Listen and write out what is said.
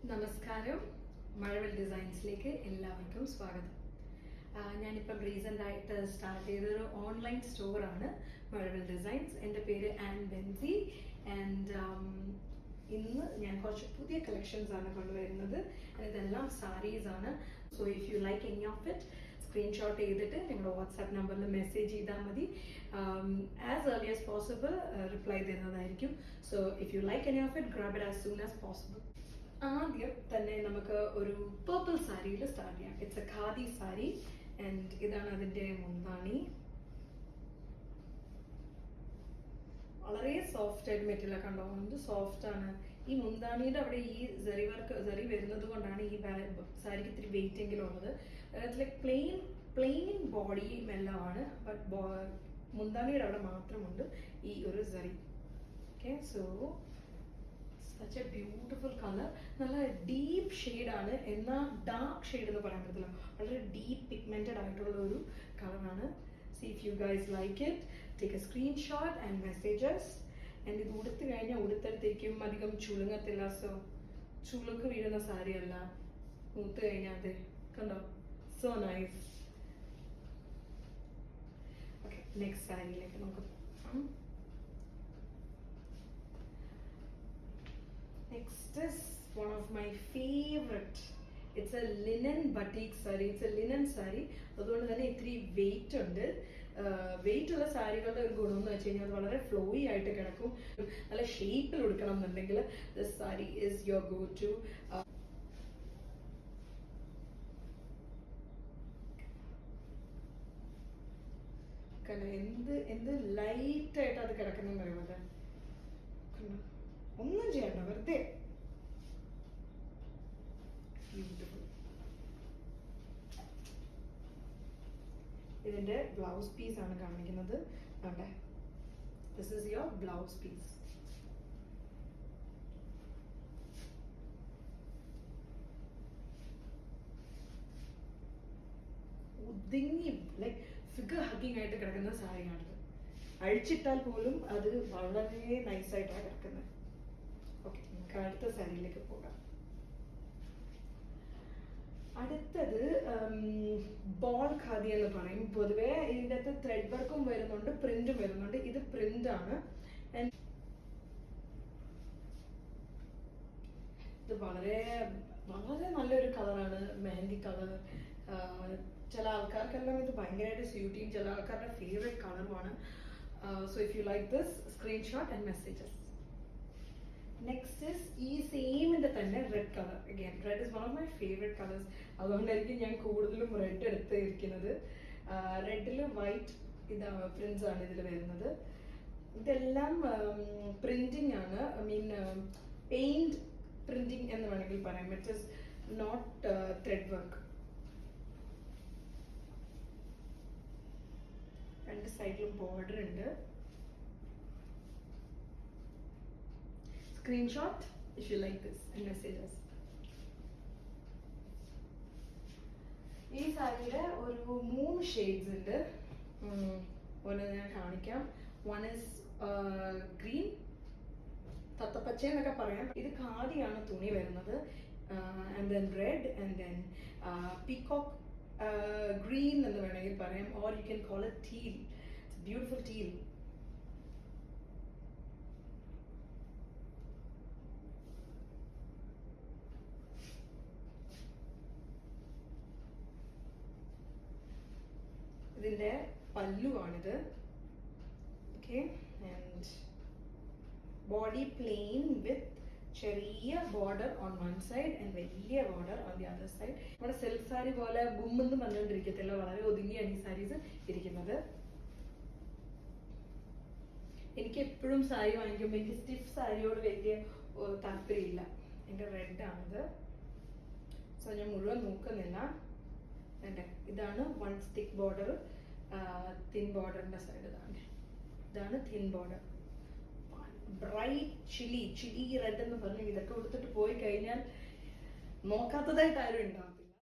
നമസ്കാരം. മഴവിൽ ഡിസൈൻസിലേക്ക് എല്ലാവർക്കും സ്വാഗതം. ഞാനിപ്പം റീസെൻ്റ് ആയിട്ട് സ്റ്റാർട്ട് ചെയ്തൊരു ഓൺലൈൻ സ്റ്റോറാണ് മഴവിൽ ഡിസൈൻസ്. എൻ്റെ പേര് ആൻ ബെൻസി. ആൻഡ് ഇന്ന് ഞാൻ കുറച്ച് പുതിയ കളക്ഷൻസ് ആണ് കൊണ്ടുവരുന്നത്. ഇതെല്ലാം സാരീസ് ആണ്. So if you like any of it, screenshot ചെയ്തിട്ട് നിങ്ങളുടെ വാട്സാപ്പ് നമ്പറിൽ മെസ്സേജ് ചെയ്താൽ മതി. As early as possible reply തരുന്നതായിരിക്കും. So if you like any of it, grab it as soon as possible. ആദ്യം തന്നെ നമുക്ക് ഒരു പർപ്പിൾ സാരിയിൽ സ്റ്റാർട്ട് ചെയ്യാം. It's a khadi sari and ഇതാണ് അതിൻ്റെ മുന്താണി. വളരെ സോഫ്റ്റ് ആയിട്ട് മെറ്റീരിയൽ കണ്ടോ, എന്ത് സോഫ്റ്റ് ആണ്. ഈ മുന്താണിയുടെ അവിടെ ഈ സെറി വരുന്നത് കൊണ്ടാണ് ഈ സാരിക്ക് ഇത്തിരി വെയിറ്റ് എങ്കിലും ഉള്ളത്. ലൈക്ക് പ്ലെയിൻ ബോഡിയും എല്ലാം ആണ്, ബട്ട് മുന്താണിയുടെ അവിടെ മാത്രമുണ്ട് ഈ ഒരു സെറി. Okay, so such a beautiful color. നല്ല ഡീപ്പ് ഷെയ്ഡ് ആണ്, എന്നാൽ ഡാർക്ക് ഷെയ്ഡ് എന്ന് പറയാൻ പറ്റില്ല. വളരെ ഡീപ്പ് പിഗ്മെന്റഡ് ആയിട്ടുള്ള ഒരു കളറാണ്. C if you guys like it, take A screenshot and messages. And ഇത് ഉടുത്ത് കഴിഞ്ഞാൽ ഉടുത്തെടുത്തേക്കും അധികം ചുളുങ്ങത്തില്ല. സോ ചുളുക്ക് വീഴുന്ന സാരി അല്ല, ഉടുത്ത് കഴിഞ്ഞാൽ അതെ കണ്ടോ, സോ നൈസ്. ഓക്കെ, നെക്സ്റ്റ് സാരിയിലേക്ക് നമുക്ക് പോകാം. Next is one of my favorite. It's a linen batik saree. It's a linen saree. അതുകൊണ്ട് തന്നെ ഇത്തിരി വെയിറ്റ് ഉണ്ട്. വെയിറ്റ് ഉള്ള സാരികളുടെ ഒരു ഗുണം എന്ന് വെച്ച് കഴിഞ്ഞാൽ അത് വളരെ ഫ്ലോയി ആയിട്ട് കിടക്കും. നല്ല ഷേപ്പിൽ ഉടുക്കണം എന്നുണ്ടെങ്കിൽ this sari is your go to. എന്ത് ലൈറ്റ് ആയിട്ട് അത് കിടക്കുന്നെന്ന് പറയുന്നത്. ഒന്നും ചെയ്യണ്ട, വെറുതെ ബ്യൂട്ടിഫുൾ. ഇതിന്റെ ബ്ലൗസ് പീസ് ആണ് കാണിക്കുന്നത്. വേണ്ടേ, this is your blouse piece. ഒതുങ്ങി ലൈക്ക് ഫിഗർ ഹഗ്ഗിങ് ആയിട്ട് കിടക്കുന്ന സാരിയാണിത്. അഴിച്ചിട്ടാൽ പോലും അത് വളരെ നൈസായിട്ടാണ് കിടക്കുന്നത്. ഓക്കെ, നമുക്ക് അടുത്ത സാരിയിലേക്ക് പോകാം. അടുത്തത് ബോൾ ഖാദി എന്ന് പറയും. പൊതുവെ ഇതിൻ്റെ അകത്ത് ത്രെഡ് വർക്കും വരുന്നുണ്ട്, പ്രിന്റും വരുന്നുണ്ട്. ഇത് പ്രിന്റ് ആണ്. ഇത് വളരെ വളരെ നല്ലൊരു കളറാണ്, മെഹന്തി കളർ. ചില ആൾക്കാർക്കെല്ലാം ഇത് ഭയങ്കരമായിട്ട് സ്യൂട്ട് ചെയ്യും, ചില ആൾക്കാരുടെ ഫേവറേറ്റ് കളറുമാണ്. So if you like this, screenshot and messages. Next is ഈ സെയിമിന്റെ തന്നെ red colour. Again red is one of my favourite colours. അതുകൊണ്ടായിരിക്കും ഞാൻ കൂടുതലും റെഡ് എടുത്തിരിക്കുന്നത്. റെഡിൽ വൈറ്റ് പ്രിന്റ്സ് ആണ് ഇതിൽ വരുന്നത്. ഇതെല്ലാം പ്രിന്റിംഗ് ആണ്, ഐ മീൻ പെയിന്റ് പ്രിന്റിംഗ് എന്ന് വേണമെങ്കിൽ പറയാം. It is not thread work. രണ്ട് സൈഡിലും ബോർഡർ ഉണ്ട്. Screenshot if you like this and message us. ഈ സാരിയുടെ ഒരു 3 ഷെയ്ഡ്സ് ഉണ്ട്. ഒന്ന് ഞാൻ കാണിക്കാം. വൺ ഇസ് ഗ്രീൻ, തത്തപ്പച്ച എന്നൊക്കെ പറയാം. ഇത് ഖാദിയാണ് തുണി വരുന്നത്. And then red and then peacock green എന്ന് വേണമെങ്കിൽ പറയാം. Or you can call it teal. It's beautiful teal. ഇതിന്റെ പല്ലുവാണിത്. Okay, and body plain with ചെറിയ border on one side and വലിയ border on the other side. നമ്മുടെ silk sari പോലെ ബുമ്മെന്ന് പറഞ്ഞുകൊണ്ടിരിക്കത്തില്ല, വളരെ ഒതുങ്ങിയാണ് ഈ സാരീസ് ഇരിക്കുന്നത്. എനിക്ക് എപ്പോഴും സാരി വാങ്ങിക്കുമ്പോൾ എനിക്ക് സ്റ്റിഫ് സാരിയോട് വലിയ താല്പര്യമില്ല. എൻ്റെ റെഡാണിത്. സോ ഞാൻ മുഴുവൻ നോക്കുന്നില്ല. ഇതാണ് വൺ സ്റ്റിക്ക് ബോർഡർ, തിൻ ബോർഡറിന്റെ സൈഡ്. ഇതാണ് thin border. Bright chilli red എന്ന് പറഞ്ഞു ഇതൊക്കെ കൊടുത്തിട്ട് പോയി കഴിഞ്ഞാൽ നോക്കാത്തതായിട്ട് ആരും ഉണ്ടാവും.